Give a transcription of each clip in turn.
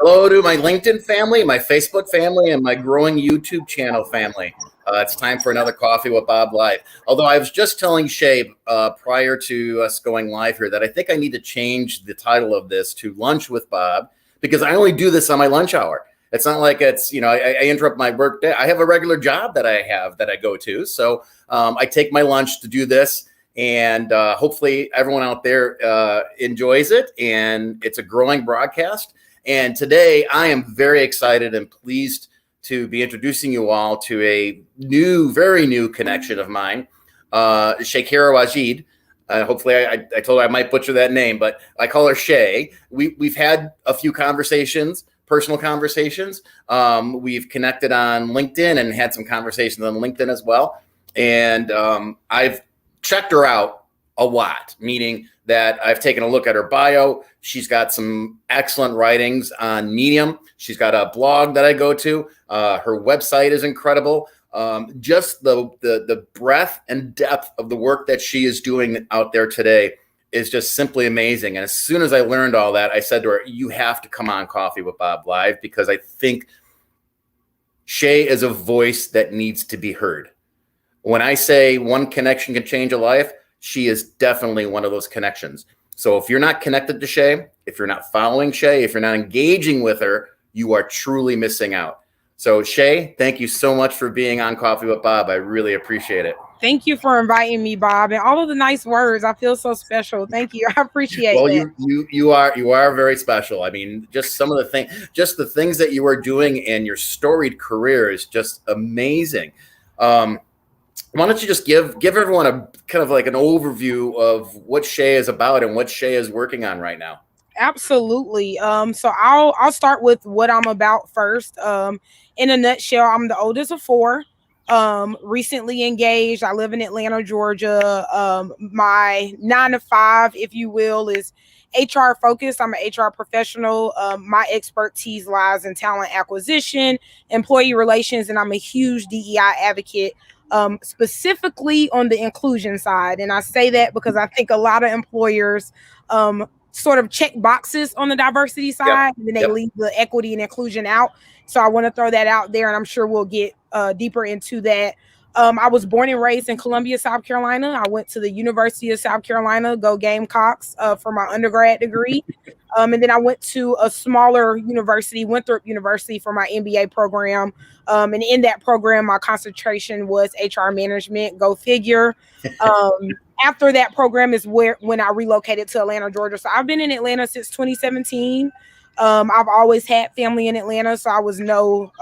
Hello to my LinkedIn family, my Facebook family, and my growing YouTube channel family. It's time for another Coffee with Bob Live. Although I was just telling Shay prior to us going live here that I think I need to change the title of this to Lunch with Bob, because I only do this on my lunch hour. It's not like it's, I interrupt my work day. I have a regular job that I go to. So I take my lunch to do this. And hopefully everyone out there enjoys it. And it's a growing broadcast. And today I am very excited and pleased to be introducing you all to a very new connection of mine, Shaykara Waajid. Hopefully I told her I might butcher that name, but I call her Shay. We've had a few conversations, personal conversations. We've connected on LinkedIn and had some conversations on LinkedIn as well. And I've checked her out a lot, meaning that I've taken a look at her bio. She's got some excellent writings on Medium. She's got a blog that I go to. Her website is incredible. Just the breadth and depth of the work that she is doing out there today is just simply amazing. And as soon as I learned all that, I said to her, you have to come on Coffee with Bob Live, because I think Shay is a voice that needs to be heard. When I say one connection can change a life, she is definitely one of those connections. So if you're not connected to Shay, if you're not following Shay, if you're not engaging with her, you are truly missing out. So Shay, thank you so much for being on Coffee with Bob. I really appreciate it. Thank you for inviting me, Bob, and all of the nice words. I feel so special. Thank you. I appreciate it. Well, you are very special. I mean, just some of the things that you are doing and your storied career is just amazing. Why don't you just give everyone a kind of like an overview of what Shay is about and what Shay is working on right now? Absolutely. So I'll start with what I'm about first. In a nutshell, I'm the oldest of four. Recently engaged. I live in Atlanta, Georgia. My 9 to 5, if you will, is HR focused. I'm an HR professional. My expertise lies in talent acquisition, employee relations, and I'm a huge DEI advocate. Specifically on the inclusion side. And I say that because I think a lot of employers sort of check boxes on the diversity side, and then they leave the equity and inclusion out. So I want to throw that out there, and I'm sure we'll get deeper into that. I was born and raised in Columbia, South Carolina. I went to the University of South Carolina, go Gamecocks, for my undergrad degree. And then I went to a smaller university, Winthrop University, for my MBA program. And in that program, my concentration was HR management, go figure. After that program is when I relocated to Atlanta, Georgia. So I've been in Atlanta since 2017. I've always had family in Atlanta, so I was no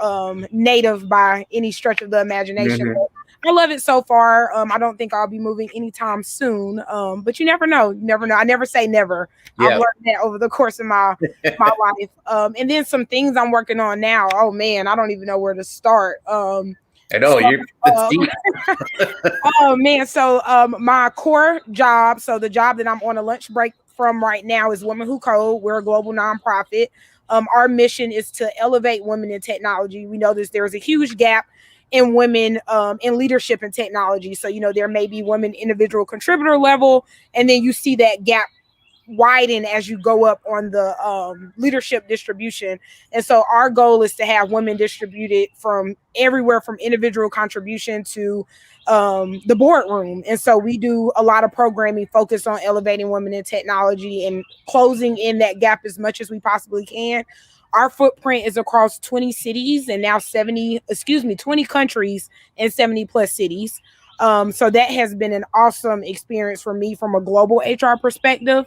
native by any stretch of the imagination. Mm-hmm. I love it so far. I don't think I'll be moving anytime soon. But you never know. You never know. I never say never. Yeah. I've learned that over the course of my life. And then some things I'm working on now. Oh man, I don't even know where to start. I know it's deep. Oh man. So my core job, so the job that I'm on a lunch break from right now, is Women Who Code. We're a global nonprofit. Our mission is to elevate women in technology. We know there's a huge gap in women in leadership and technology. So, there may be women individual contributor level, and then you see that gap widen as you go up on the leadership distribution. And so our goal is to have women distributed from everywhere from individual contribution to the boardroom. And so we do a lot of programming focused on elevating women in technology and closing in that gap as much as we possibly can. Our footprint is across 20 cities and now 20 countries and 70 plus cities. So that has been an awesome experience for me from a global HR perspective.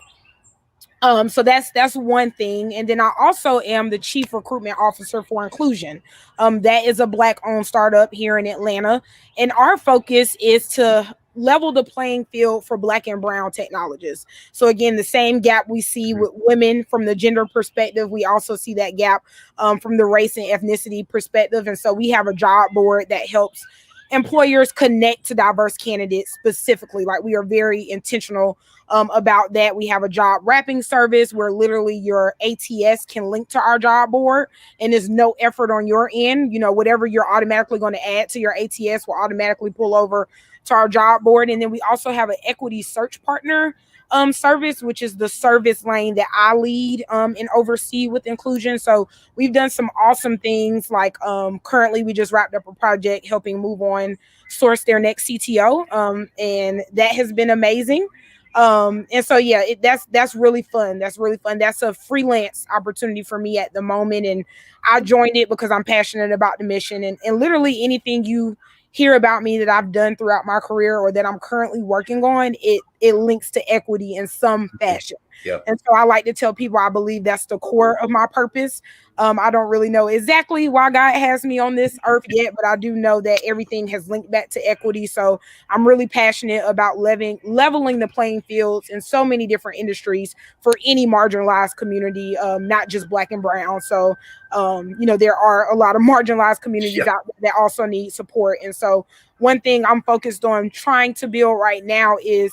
So that's one thing. And then I also am the chief recruitment officer for Inclusion. That is a Black-owned startup here in Atlanta. And our focus is to level the playing field for Black and brown technologists. So again, the same gap we see with women from the gender perspective, we also see that gap from the race and ethnicity perspective. And so we have a job board that helps employers connect to diverse candidates specifically. Like, we are very intentional about that. We have a job wrapping service where literally your ATS can link to our job board, and there's no effort on your end. Whatever you're automatically going to add to your ATS will automatically pull over to our job board. And then we also have an equity search partner service, which is the service lane that I lead and oversee with inclusion. So we've done some awesome things. Like currently, we just wrapped up a project helping Move On source their next CTO, and that has been amazing. And so yeah, that's really fun. That's really fun. That's a freelance opportunity for me at the moment, and I joined it because I'm passionate about the mission. And literally anything you hear about me that I've done throughout my career or that I'm currently working on, it links to equity in some fashion. Yep. And so I like to tell people I believe that's the core of my purpose. I don't really know exactly why God has me on this earth yet, but I do know that everything has linked back to equity. So I'm really passionate about leveling the playing fields in so many different industries for any marginalized community, not just Black and brown. So, there are a lot of marginalized communities out there that also need support. And so one thing I'm focused on trying to build right now is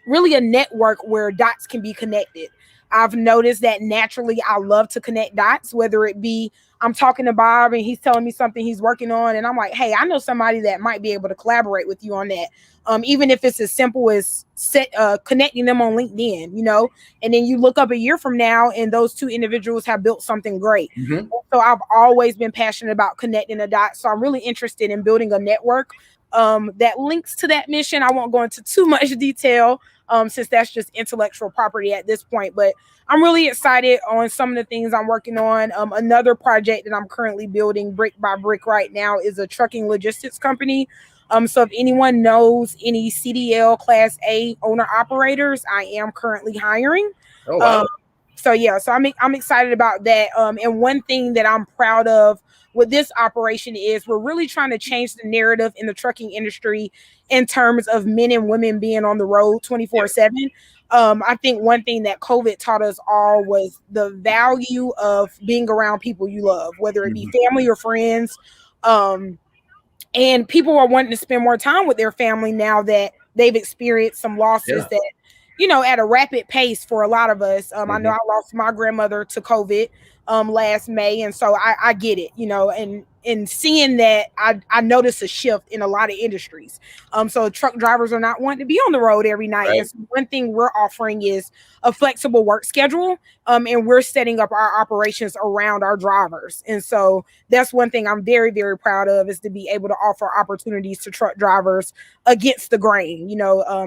really a network where dots can be connected. I've noticed that naturally I love to connect dots, whether it be I'm talking to Bob and he's telling me something he's working on, and I'm like, hey, I know somebody that might be able to collaborate with you on that. Even if it's as simple as connecting them on LinkedIn, and then you look up a year from now and those two individuals have built something great. Mm-hmm. So I've always been passionate about connecting the dots. So I'm really interested in building a network that links to that mission. I won't go into too much detail since that's just intellectual property at this point, but I'm really excited on some of the things I'm working on. Another project that I'm currently building brick by brick right now is a trucking logistics company. So if anyone knows any CDL Class A owner operators, I am currently hiring. Oh, wow. So I'm excited about that. And one thing that I'm proud of with this operation is we're really trying to change the narrative in the trucking industry in terms of men and women being on the road 24/7. I think one thing that COVID taught us all was the value of being around people you love, whether it be family or friends. And people are wanting to spend more time with their family now that they've experienced some losses that, at a rapid pace for a lot of us. I know I lost my grandmother to COVID last May. And so I get it, and seeing that, I noticed a shift in a lot of industries. So truck drivers are not wanting to be on the road every night. Right. And so one thing we're offering is a flexible work schedule. And we're setting up our operations around our drivers. And so that's one thing I'm very, very proud of, is to be able to offer opportunities to truck drivers against the grain.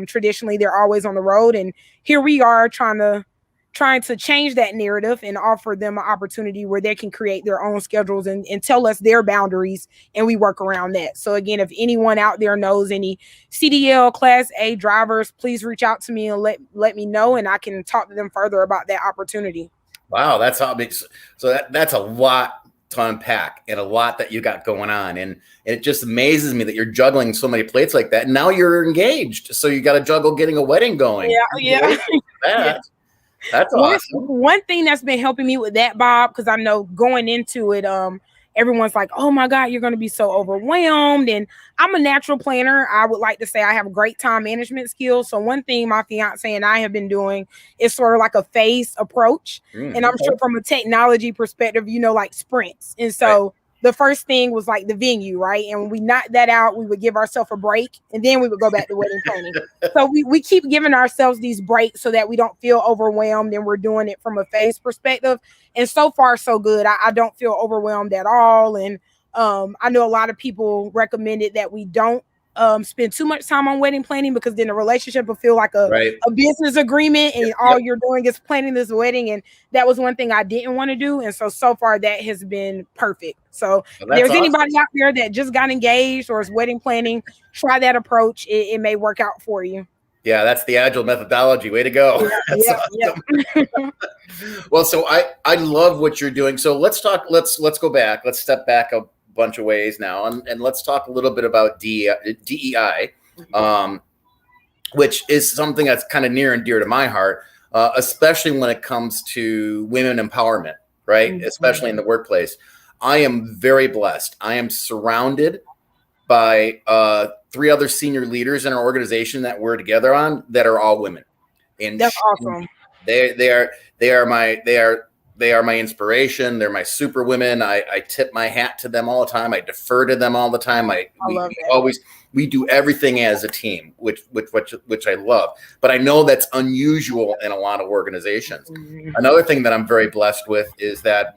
Traditionally they're always on the road, and here we are trying to change that narrative and offer them an opportunity where they can create their own schedules and tell us their boundaries, and we work around that. So again, if anyone out there knows any CDL Class A drivers, please reach out to me and let me know, and I can talk to them further about that opportunity. Wow, that's how big. So that's a lot to unpack and a lot that you got going on. And it just amazes me that you're juggling so many plates like that. And now you're engaged. So you got to juggle getting a wedding going. Yeah. That's awesome. One thing that's been helping me with that, Bob, because I know going into it, everyone's like, oh my God, you're going to be so overwhelmed. And I'm a natural planner. I would like to say I have great time management skills. So one thing my fiance and I have been doing is sort of like a phased approach. And I'm sure from a technology perspective, like sprints. And so the first thing was like the venue, right? And when we knocked that out, we would give ourselves a break, and then we would go back to wedding planning. So we keep giving ourselves these breaks so that we don't feel overwhelmed, and we're doing it from a phase perspective. And so far, so good. I don't feel overwhelmed at all. And I know a lot of people recommended that we don't spend too much time on wedding planning, because then the relationship will feel like a business agreement, and all you're doing is planning this wedding. And that was one thing I didn't want to do. And so far that has been perfect. So if there's anybody out there that just got engaged or is wedding planning, try that approach. It may work out for you. Yeah, that's the agile methodology. Way to go. Awesome. Well, so I love what you're doing. So let's go back. Let's step back a bunch of ways now, and let's talk a little bit about DEI, which is something that's kind of near and dear to my heart, especially when it comes to women empowerment, right? Especially in the workplace. I am very blessed. I am surrounded by 3 other senior leaders in our organization that we're together on that are all women. And that's awesome. They are they are my inspiration. They're my super women. I tip my hat to them all the time. I defer to them all the time. We do everything as a team, which I love. But I know that's unusual in a lot of organizations. Mm-hmm. Another thing that I'm very blessed with is that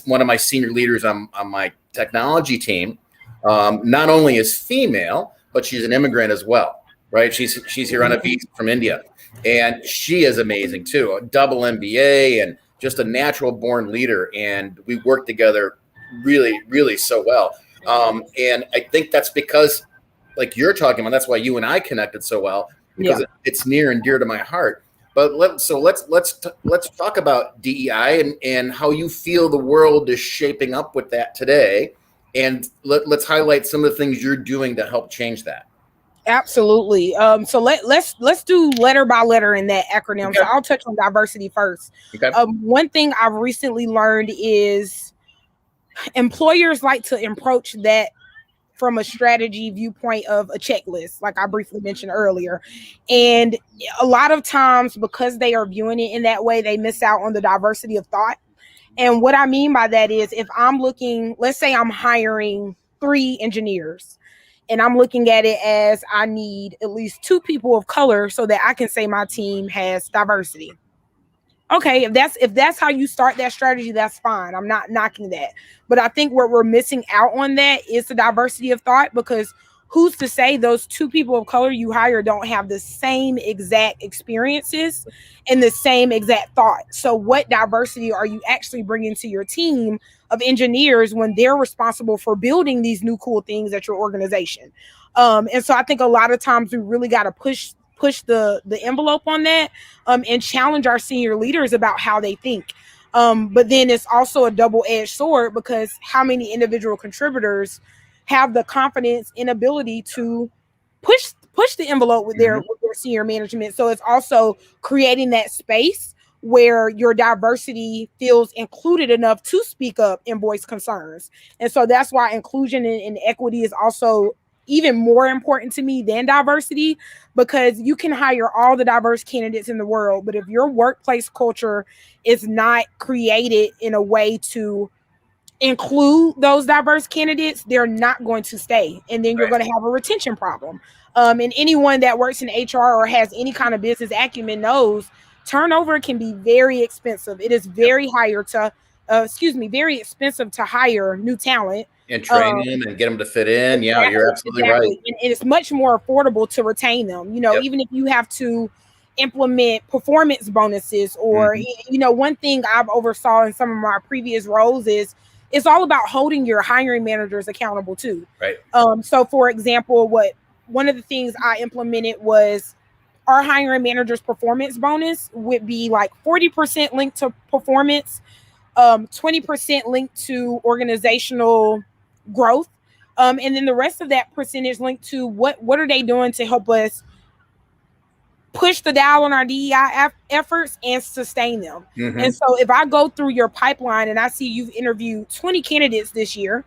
one of my senior leaders on my technology team not only is female, but she's an immigrant as well, right? She's here on a visa from India, and she is amazing too. A double MBA and just a natural born leader, and we work together really, really so well. And I think that's because, like you're talking about, that's why you and I connected so well, because it's near and dear to my heart. But let's talk about DEI and how you feel the world is shaping up with that today, and let's highlight some of the things you're doing to help change that. Absolutely. So let's do letter by letter in that acronym. Okay. So I'll touch on diversity first. Okay. One thing I've recently learned is employers like to approach that from a strategy viewpoint of a checklist, like I briefly mentioned earlier. And a lot of times, because they are viewing it in that way, they miss out on the diversity of thought. And what I mean by that is, if I'm looking, let's say I'm hiring 3 engineers, and I'm looking at it as I need at least 2 people of color so that I can say my team has diversity. Okay, if that's how you start that strategy, that's fine. I'm not knocking that. But I think what we're missing out on that is the diversity of thought, because who's to say those 2 people of color you hire don't have the same exact experiences and the same exact thought? So what diversity are you actually bringing to your team of engineers when they're responsible for building these new cool things at your organization? And so I think a lot of times we really got to push the envelope on that, and challenge our senior leaders about how they think. But then it's also a double-edged sword, because how many individual contributors have the confidence and ability to push the envelope with their senior management? So it's also creating that space where your diversity feels included enough to speak up and voice concerns. And so that's why inclusion and equity is also even more important to me than diversity, because you can hire all the diverse candidates in the world, but if your workplace culture is not created in a way to include those diverse candidates, they're not going to stay. And then you're going to have a retention problem. And anyone that works in HR or has any kind of business acumen knows turnover can be very expensive. It is very very expensive to hire new talent and train them and get them to fit in. Yeah, you're absolutely right. And it's much more affordable to retain them. Even if you have to implement performance bonuses or, one thing I've oversaw in some of my previous roles is it's all about holding your hiring managers accountable too. Right. So for example, one of the things I implemented was our hiring managers performance bonus would be like 40% linked to performance, 20% linked to organizational growth. And then the rest of that percentage linked to what are they doing to help us push the dial on our DEI efforts and sustain them. And so if I go through your pipeline and I see you've interviewed 20 candidates this year,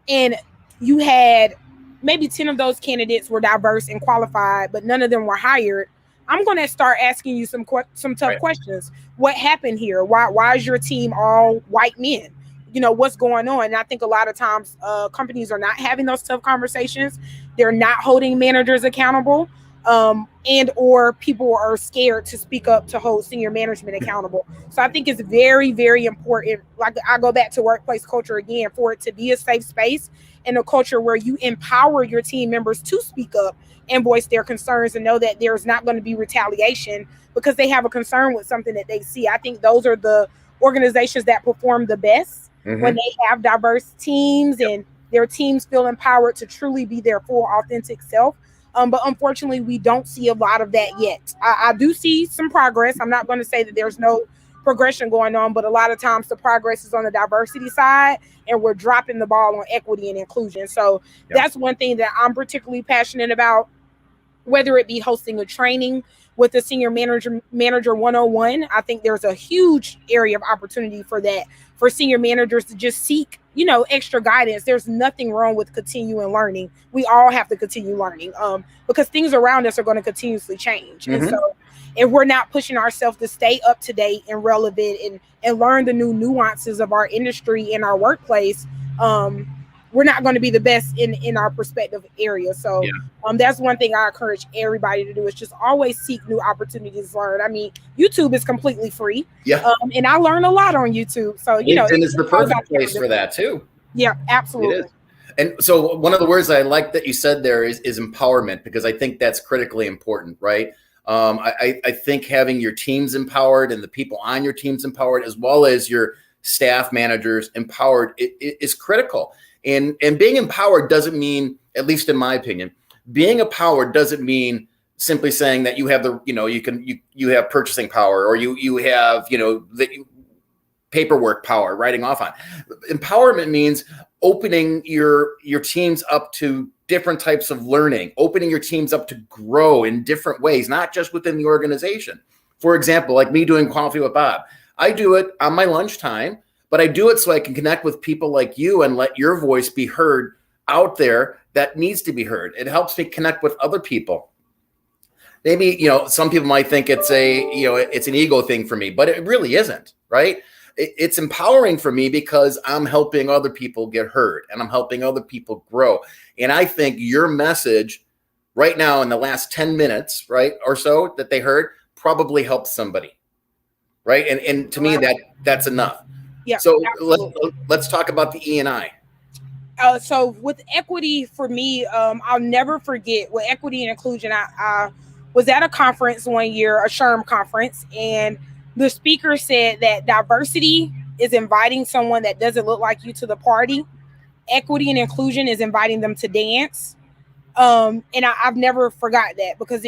and you had maybe 10 of those candidates were diverse and qualified, but none of them were hired, I'm going to start asking you some tough questions. What happened here? Why is your team all white men? What's going on? And I think a lot of times companies are not having those tough conversations. They're not holding managers accountable. And or people are scared to speak up to hold senior management accountable. So I think it's very, very important. Like I go back to workplace culture again, for it to be a safe space and a culture where you empower your team members to speak up and voice their concerns and know that there's not going to be retaliation because they have a concern with something that they see. I think those are the organizations that perform the best when they have diverse teams and their teams feel empowered to truly be their full authentic self. But unfortunately, we don't see a lot of that yet. I do see some progress. I'm not going to say that there's no progression going on, but a lot of times the progress is on the diversity side and we're dropping the ball on equity and inclusion. So that's one thing that I'm particularly passionate about, whether it be hosting a training with a senior manager 101. I think there's a huge area of opportunity for that, for senior managers to just seek extra guidance, there's nothing wrong with continuing learning. We all have to continue learning, because things around us are going to continuously change. And so if we're not pushing ourselves to stay up to date and relevant and learn the new nuances of our industry and our workplace, we're not going to be the best in our perspective area. So that's one thing I encourage everybody to do, is just always seek new opportunities to learn. I mean, YouTube is completely free. And I learn a lot on YouTube. So, LinkedIn is the perfect place for that too. Yeah, absolutely. It is. And so one of the words I like that you said there is empowerment, because I think that's critically important, right? I think having your teams empowered and the people on your teams empowered, as well as your staff managers empowered, is critical. And being empowered doesn't mean, at least in my opinion, being empowered doesn't mean simply saying that you have the, you have purchasing power, or you have, paperwork power writing off on. Empowerment means opening your teams up to different types of learning, opening your teams up to grow in different ways, not just within the organization. For example, like me doing Coffee with Bob, I do it on my lunchtime, but I do it so I can connect with people like you and let your voice be heard out there that needs to be heard. It helps me connect with other people. Maybe, some people might think it's it's an ego thing for me, but it really isn't, right? It's empowering for me because I'm helping other people get heard and I'm helping other people grow. And I think your message right now in the last 10 minutes, right, or so that they heard probably helped somebody, right? And to me, that's enough. Yeah. So let's talk about the E&I. So with equity, for me, I'll never forget with equity and inclusion. I was at a conference one year, a SHRM conference, and the speaker said that diversity is inviting someone that doesn't look like you to the party. Equity and inclusion is inviting them to dance. And I've never forgot that, because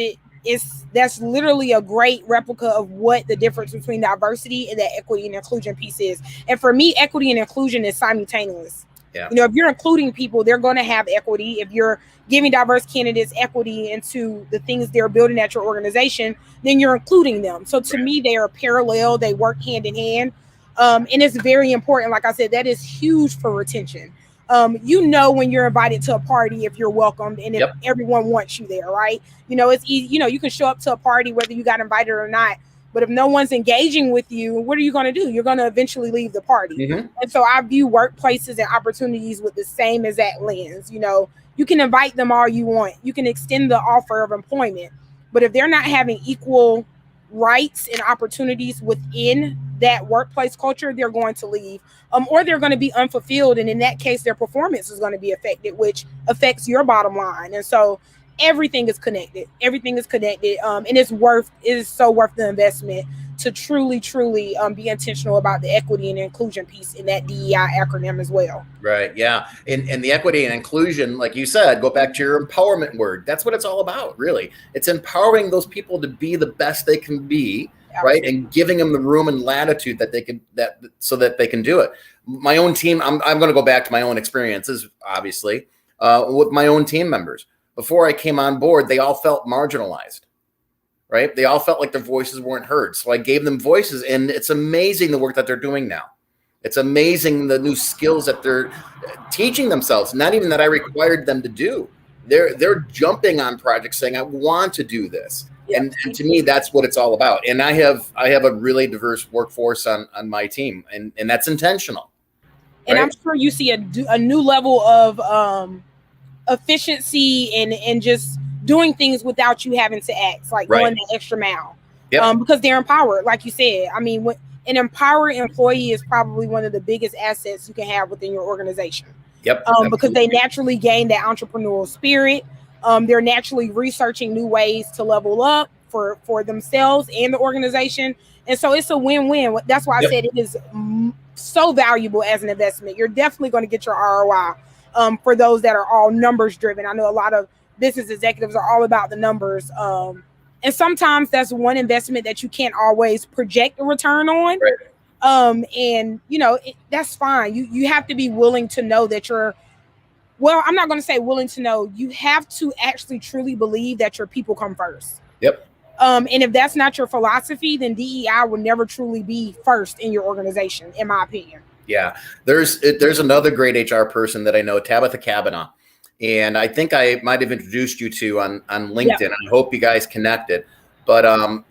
that's literally a great replica of what the difference between diversity and that equity and inclusion piece is. And for me, equity and inclusion is simultaneous. Yeah. If you're including people, they're going to have equity. If you're giving diverse candidates equity into the things they're building at your organization, then you're including them. So to me, they are parallel. They work hand in hand. And it's very important. Like I said, that is huge for retention. When you're invited to a party, if you're welcomed and if everyone wants you there, right? It's easy. You can show up to a party whether you got invited or not. But if no one's engaging with you, what are you going to do? You're going to eventually leave the party. And so I view workplaces and opportunities with the same exact lens. You can invite them all you want. You can extend the offer of employment. But if they're not having equal rights and opportunities within that workplace culture, they're going to leave. Or they're going to be unfulfilled. And in that case, their performance is going to be affected, which affects your bottom line. And so everything is connected. And it is so worth the investment to truly be intentional about the equity and inclusion piece in that DEI acronym as well. Right. Yeah. And the equity and inclusion, like you said, go back to your empowerment word. That's what it's all about, really. It's empowering those people to be the best they can be. Absolutely. Right. And giving them the room and latitude so that they can do it. My own team, I'm going to go back to my own experiences, obviously, with my own team members. Before I came on board, they all felt marginalized, right? They all felt like their voices weren't heard. So I gave them voices, and it's amazing the work that they're doing now. It's amazing the new skills that they're teaching themselves, not even that I required them to do. They're jumping on projects saying, I want to do this. Yeah. And to me, that's what it's all about. And I have a really diverse workforce on my team, and that's intentional. And right? I'm sure you see a new level of efficiency and just doing things without you having to act, like going the extra mile. Because they're empowered, like you said. I mean, an empowered employee is probably one of the biggest assets you can have within your organization. Because they naturally gain that entrepreneurial spirit. They're naturally researching new ways to level up for themselves and the organization. And so it's a win-win. That's why I said it is so valuable as an investment. You're definitely going to get your ROI. For those that are all numbers driven. I know a lot of business executives are all about the numbers. And sometimes that's one investment that you can't always project a return on. And that's fine. You have to be willing to know that I'm not going to say willing to know. You have to actually truly believe that your people come first. And if that's not your philosophy, then DEI will never truly be first in your organization, in my opinion. Yeah, there's another great HR person that I know, Tabitha Kavanaugh, and I think I might have introduced you to on Yeah. LinkedIn. I hope you guys connected. But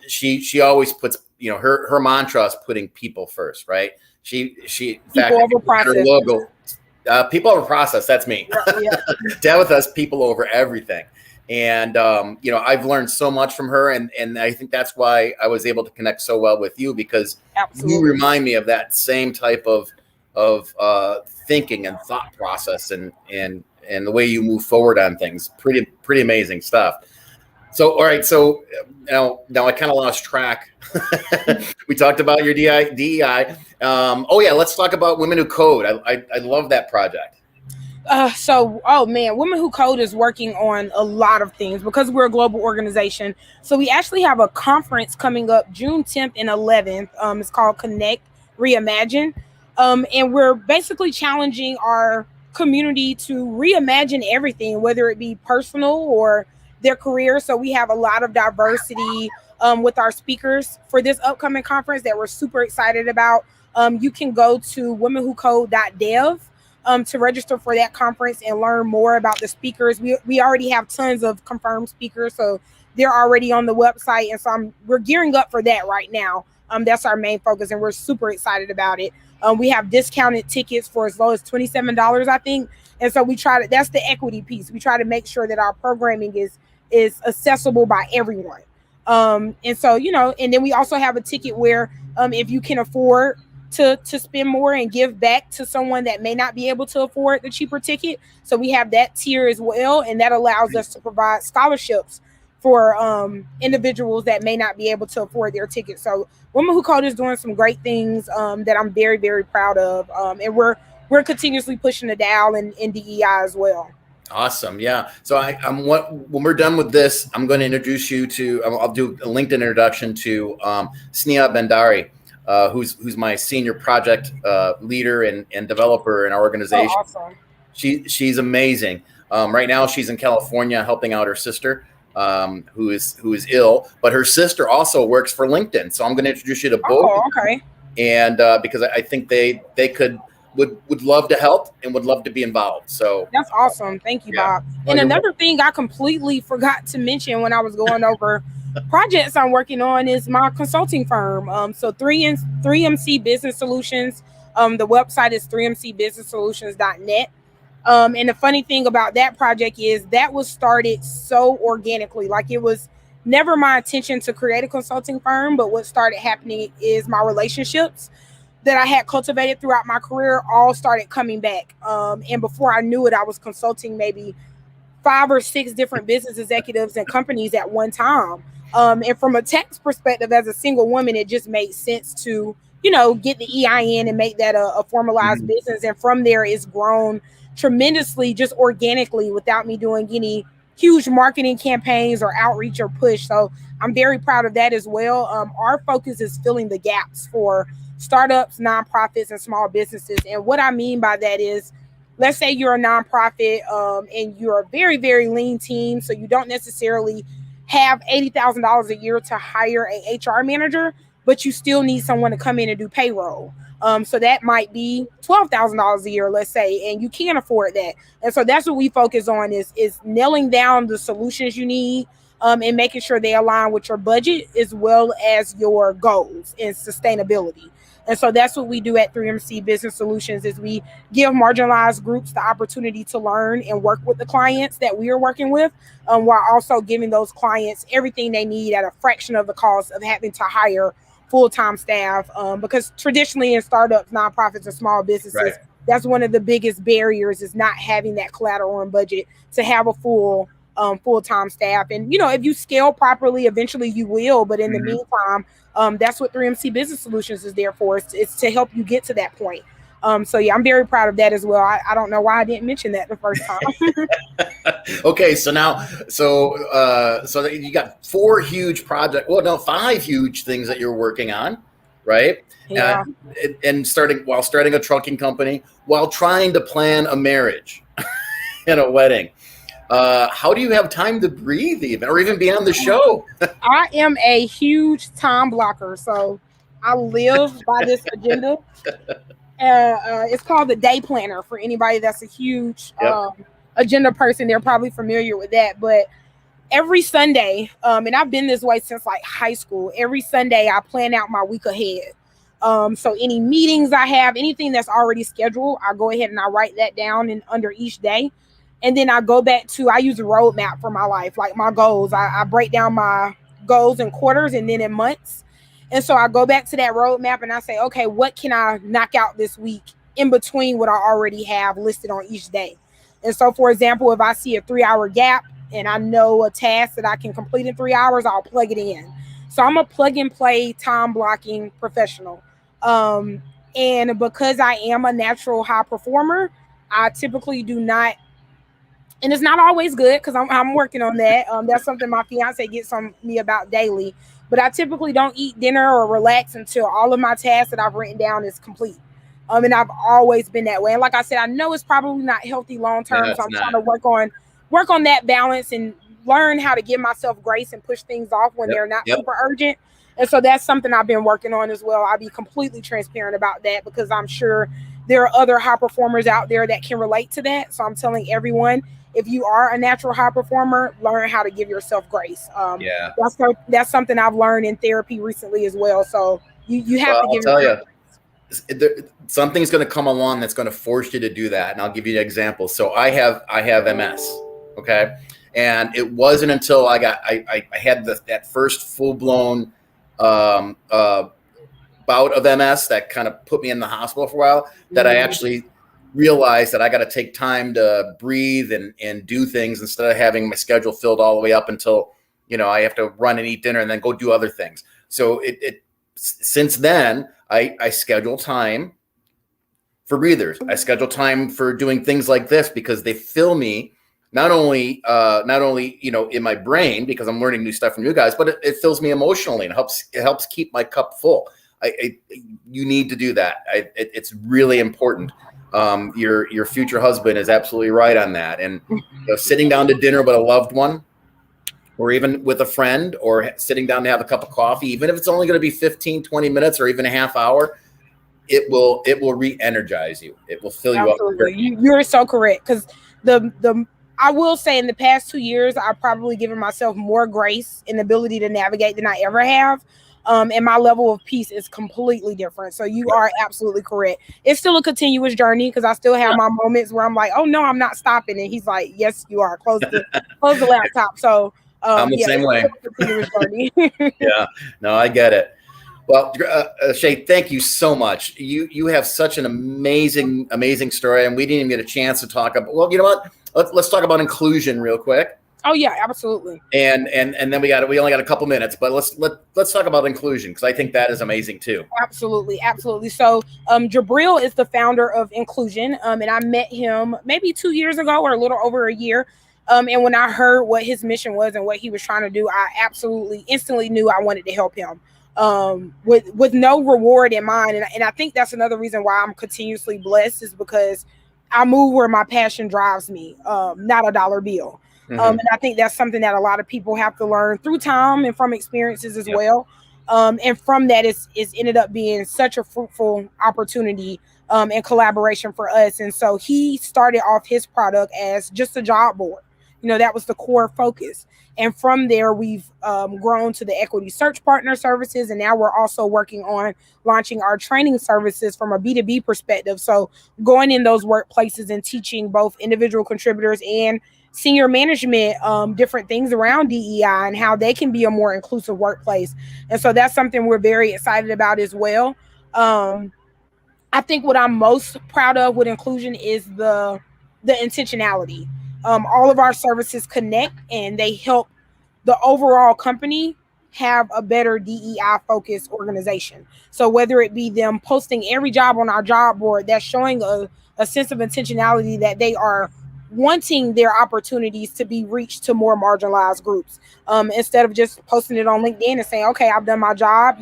she always puts, her mantra is putting people first, right? She in fact, People if you over look at her process. logo, people over process. That's me. Yeah. Tabitha's people over everything. And I've learned so much from her, and I think that's why I was able to connect so well with you, because you Absolutely. remind me of that same type of thinking and thought process, and the way you move forward on things. Pretty amazing stuff. So, all right. So now I kind of lost track. We talked about your DEI. Oh yeah, let's talk about Women Who Code. I love that project. Oh man, Women Who Code is working on a lot of things because we're a global organization. So we actually have a conference coming up June 10th and 11th. It's called Connect Reimagine. And we're basically challenging our community to reimagine everything, whether it be personal or their career. So we have a lot of diversity with our speakers for this upcoming conference that we're super excited about. You can go to womenwhocode.dev to register for that conference and learn more about the speakers. We already have tons of confirmed speakers, so they're already on the website, and so we're gearing up for that right now. That's our main focus, and we're super excited about it. We have discounted tickets for as low as $27, I think, and so we try to. That's the equity piece. We try to make sure that our programming is accessible by everyone. And so and then we also have a ticket where if you can afford to spend more and give back to someone that may not be able to afford the cheaper ticket. So we have that tier as well, and that allows us to provide scholarships for individuals that may not be able to afford their ticket. So Women Who Code is doing some great things that I'm very, very proud of, and we're continuously pushing the dial in DEI as well. Awesome. Yeah. So when we're done with this, I'm going to introduce you to. I'll do a LinkedIn introduction to Sneha Bhandari. Who's my senior project leader and developer in our organization. Oh, awesome. She's amazing. Right now, she's in California helping out her sister, who is ill. But her sister also works for LinkedIn. So I'm going to introduce you to both. Oh, okay. And because I think they would love to help and would love to be involved. So that's awesome. Thank you, Bob. And another thing I completely forgot to mention when I was going over projects I'm working on is my consulting firm. So 3MC Business Solutions. The website is 3mcbusinesssolutions.net. And the funny thing about that project is that was started so organically. Like, it was never my intention to create a consulting firm, but what started happening is my relationships that I had cultivated throughout my career all started coming back. And before I knew it, I was consulting maybe 5 or 6 different business executives and companies at one time. And from a tax perspective, as a single woman, it just made sense to, get the EIN and make that a formalized business. And from there, it's grown tremendously, just organically, without me doing any huge marketing campaigns or outreach or push. So I'm very proud of that as well. Our focus is filling the gaps for startups, nonprofits, and small businesses. And what I mean by that is, let's say you're a nonprofit and you're a very, very lean team, so you don't necessarily have $80,000 a year to hire a HR manager, but you still need someone to come in and do payroll. So that might be $12,000 a year, let's say, and you can't afford that. And so that's what we focus on is nailing down the solutions you need and making sure they align with your budget as well as your goals and sustainability. And so that's what we do at 3MC Business Solutions is we give marginalized groups the opportunity to learn and work with the clients that we are working with, while also giving those clients everything they need at a fraction of the cost of having to hire full-time staff. Because traditionally in startups, nonprofits, and small businesses, right, that's one of the biggest barriers is not having that collateral and budget to have a full-time staff. And, if you scale properly, eventually you will. But in the meantime, that's what 3MC Business Solutions is there for. It's to help you get to that point. So yeah, I'm very proud of that as well. I don't know why I didn't mention that the first time. Okay, so now, so you got 4 huge projects. Well, no, 5 huge things that you're working on, right? Yeah. And starting a trucking company, while trying to plan a marriage and a wedding. How do you have time to breathe even, or even be on the show? I am a huge time blocker, so I live by this agenda. It's called the Day Planner for anybody that's a huge Yep. agenda person. They're probably familiar with that. But every Sunday, and I've been this way since like high school, every Sunday I plan out my week ahead. So any meetings I have, anything that's already scheduled, I go ahead and I write that down in under each day. And then I go back to, I use a roadmap for my life, like my goals. I break down my goals in quarters and then in months. And so I go back to that roadmap and I say, okay, what can I knock out this week in between what I already have listed on each day? And so, for example, if I see a 3 hour gap and I know a task that I can complete in 3 hours, I'll plug it in. So I'm a plug and play time blocking professional. And because I am a natural high performer, I typically do not, and it's not always good because I'm working on that. That's something my fiance gets on me about daily. But I typically don't eat dinner or relax until all of my tasks that I've written down is complete. And I've always been that way. And like I said, I know it's probably not healthy long term, Yeah, so I'm it's trying not. to work on that balance and learn how to give myself grace and push things off when Yep. they're not Yep. super urgent. And so that's something I've been working on as well. I'll be completely transparent about that because I'm sure there are other high performers out there that can relate to that. So I'm telling everyone, if you are a natural high performer, learn how to give yourself grace. Yeah. That's something I've learned in therapy recently as well. So you have Well, to I'll give tell yourself you, something's going to come along that's going to force you to do that, and I'll give you an example. So I have MS, okay, and it wasn't until I had that first full blown um, uh, bout of MS that kind of put me in the hospital for a while that I actually realized that I got to take time to breathe and do things instead of having my schedule filled all the way up until I have to run and eat dinner and then go do other things. So since then I schedule time for breathers. I schedule time for doing things like this because they fill me not only in my brain because I'm learning new stuff from you guys, but it fills me emotionally and it helps keep my cup full. You need to do that. It's really important. Your future husband is absolutely right on that. And sitting down to dinner with a loved one, or even with a friend, or sitting down to have a cup of coffee, even if it's only going to be 15, 20 minutes or even a half hour, it will re-energize you. It will fill you up. Absolutely. You're so correct. Because I will say in the past 2 years, I've probably given myself more grace and ability to navigate than I ever have. And my level of peace is completely different. So you are absolutely correct. It's still a continuous journey because I still have my moments where I'm like, oh no, I'm not stopping. And he's like, yes, you are. Close the laptop. So I'm the same way. It's still a continuous journey. Yeah, no, I get it. Well, Shay, thank you so much. You have such an amazing story, and we didn't even get a chance to talk about. Well, you know what? Let's talk about inclusion real quick. Oh yeah, absolutely. And then we only got a couple minutes, but let's talk about inclusion because I think that is amazing too. Absolutely. So Jabril is the founder of Inclusion, and I met him maybe 2 years ago or a little over a year. And when I heard what his mission was and what he was trying to do, I absolutely instantly knew I wanted to help him. With no reward in mind, and I think that's another reason why I'm continuously blessed is because I move where my passion drives me, not a dollar bill. And I think that's something that a lot of people have to learn through time and from experiences as well. And from that, it's ended up being such a fruitful opportunity and collaboration for us. And so he started off his product as just a job board. That was the core focus. And from there, we've grown to the equity search partner services. And now we're also working on launching our training services from a B2B perspective. So going in those workplaces and teaching both individual contributors and senior management different things around DEI and how they can be a more inclusive workplace. And so that's something we're very excited about as well. I think what I'm most proud of with inclusion is the intentionality. All of our services connect and they help the overall company have a better DEI focused organization. So whether it be them posting every job on our job board, that's showing a sense of intentionality that they are wanting their opportunities to be reached to more marginalized groups, instead of just posting it on LinkedIn and saying, okay, I've done my job,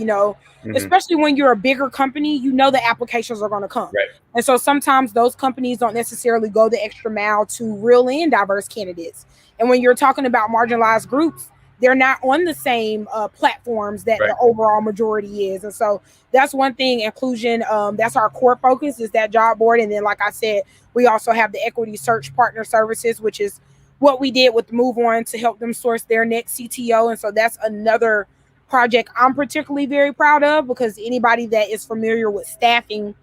especially when you're a bigger company, the applications are going to come. Right. And so sometimes those companies don't necessarily go the extra mile to reel in diverse candidates. And when you're talking about marginalized groups, they're not on the same platforms that the overall majority is. And so that's one thing, inclusion, that's our core focus, is that job board. And then, like I said, we also have the equity search partner services, which is what we did with Move On to help them source their next CTO. And so that's another project I'm particularly very proud of, because anybody that is familiar with staffing,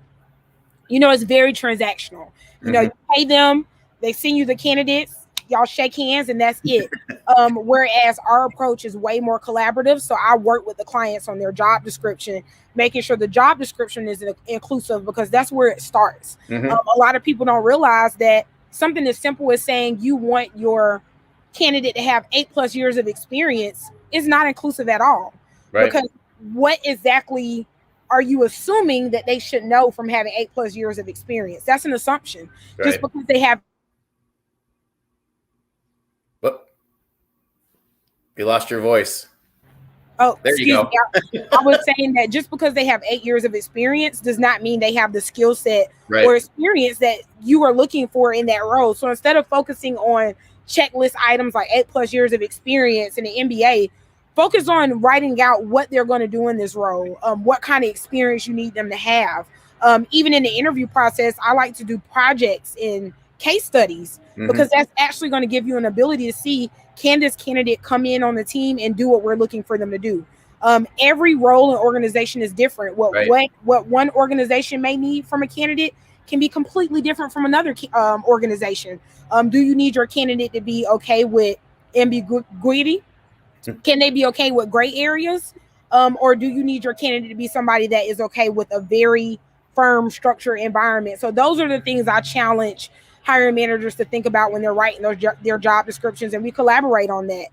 you know, it's very transactional. You know, you pay them, they send you the candidates, y'all shake hands, and that's it. Whereas our approach is way more collaborative. So I work with the clients on their job description, making sure the job description is inclusive, because that's where it starts. A lot of people don't realize that something as simple as saying you want your candidate to have 8+ years of experience is not inclusive at all. Because what exactly are you assuming that they should know from having 8+ years of experience? That's an assumption. Just because they have. You lost your voice. Oh, there you go. I was saying that just because they have 8 years of experience does not mean they have the skill set or experience that you are looking for in that role. So instead of focusing on checklist items like 8+ years of experience in an MBA, focus on writing out what they're going to do in this role, what kind of experience you need them to have. Even in the interview process, I like to do projects and case studies, because that's actually going to give you an ability to see, can this candidate come in on the team and do what we're looking for them to do? Every role and organization is different. What one organization may need from a candidate can be completely different from another organization. Do you need your candidate to be okay with ambiguity? Can they be okay with gray areas? Or do you need your candidate to be somebody that is okay with a very firm structure environment? So those are the things I challenge hiring managers to think about when they're writing their job descriptions, and we collaborate on that.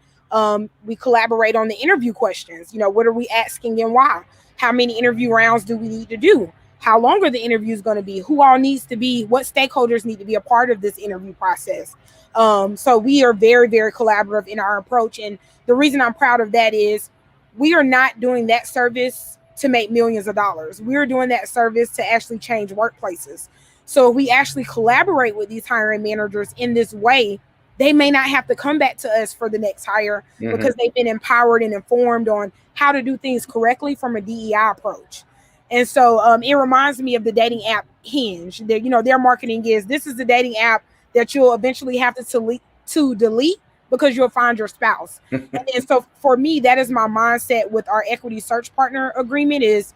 We collaborate on the interview questions. You know, what are we asking and why? How many interview rounds do we need to do? How long are the interviews going to be? Who all needs to be, what stakeholders need to be a part of this interview process? So we are very, very collaborative in our approach. And the reason I'm proud of that is we are not doing that service to make millions of dollars. We're doing that service to actually change workplaces. So if we actually collaborate with these hiring managers in this way, they may not have to come back to us for the next hire, because they've been empowered and informed on how to do things correctly from a DEI approach. And so it reminds me of the dating app Hinge. You know, their marketing is, this is the dating app that you'll eventually have to delete because you'll find your spouse. And so for me, that is my mindset with our equity search partner agreement is,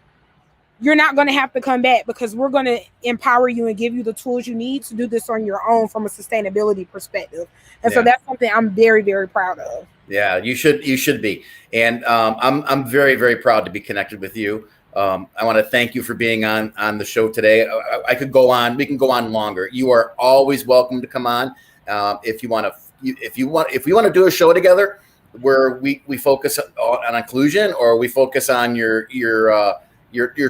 you're not going to have to come back, because we're going to empower you and give you the tools you need to do this on your own from a sustainability perspective. And so that's something I'm very, very proud of. Yeah, you should be. And I'm very, very proud to be connected with you. I want to thank you for being on the show today. I could go on. We can go on longer. You are always welcome to come on. If you want to do a show together where we focus on inclusion, or we focus on your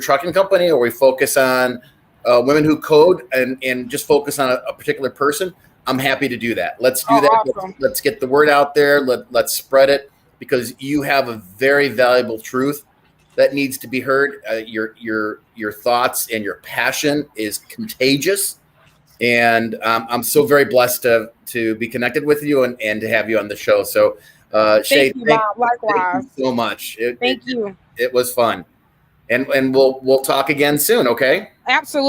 trucking company, or we focus on women who code and just focus on a particular person, I'm happy to do that. Let's do that. Awesome. Let's get the word out there. Let's spread it, because you have a very valuable truth that needs to be heard. Your thoughts and your passion is contagious. And I'm so very blessed to be connected with you and to have you on the show. So Shay, thank you so much. Thank you. It was fun. And we'll talk again soon, okay? Absolutely.